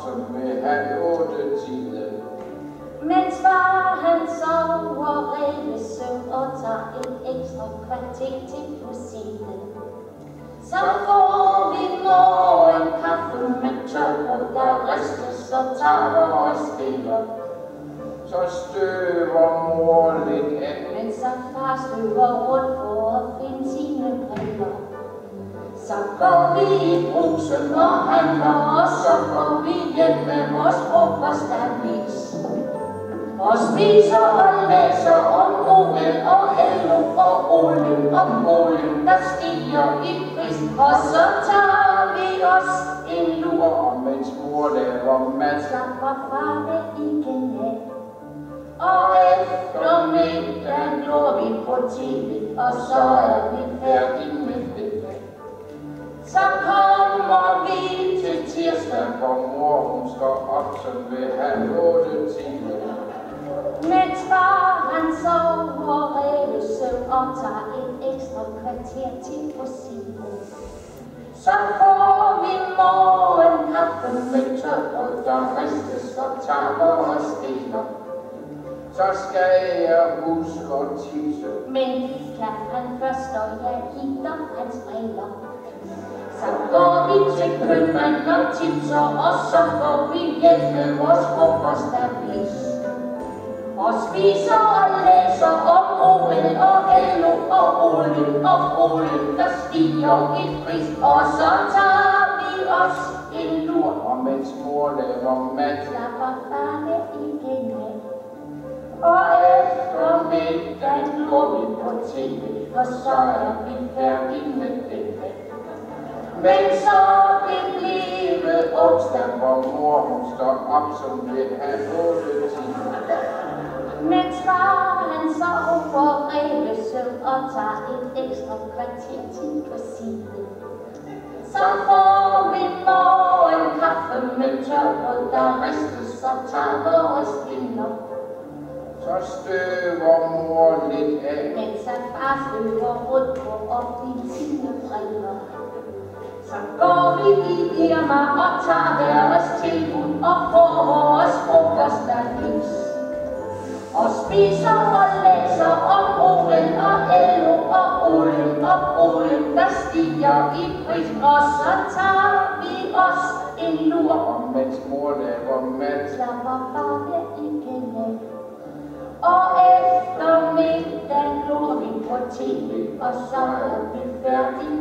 som ved 7:30. Mens far han sover rævesøvn og tager et ekstra kvarter til på siden. Så får vi morgenkaffe med tørbrød, der ristes og tager og stiller. Så støver mor lidt af, mens far støver rundt for at finde sine briller. Så går vi i Brugsen og handler, og så går vi hjem med vores frokostavis. Og spiser og læser om OL og LO og olien om olien, der stiger i pris. Og så tager vi os en lur, og mens mor laver mad, slapper far det igen af. Og efter middagen glor vi på TV, og så er vi færdige med det. Så kommer vi til tirsdag, hvor mor hun står op som ved 7:30. Mens far han sover rævesøvn og tager et ekstra kvarter til på siden. Så får vi morgenkaffe med tørbrød, der ristes og tager og stiller. Så skal jeg huske at tisse, men det kan han først, og jeg giver hans briller. Så går vi til købmanden og tipser, og så går vi hjem med vores frokostavis. Og spiser og læser om OL og LO og olien, der stiger i pris. Og så tager vi os en lur, og mens mor laver mad, slapper far det igen af. Og efter middagen går vi på TV, og så er vi færdige med det. Men så det blevet onsdag, hvor mor hun står op som ved 7:30. Mens far han sover rævesøvn og tager et ekstra kvarter til på siden. Så får vi morgenkaffe med tørbrød, der ristes og tager og stiller. Så støver mor lidt af, mens far støver rundt på at blive sine briller. Så går vi i Irma og tager deres tilbud og får vores frokostavis. Og spiser og læser om OL og LO og olien, der stiger i pris. Og så tager vi os en lur, og mens mor laver mad, slapper far det igen af. Og efter middagen glor vi på TV, og så er vi færdige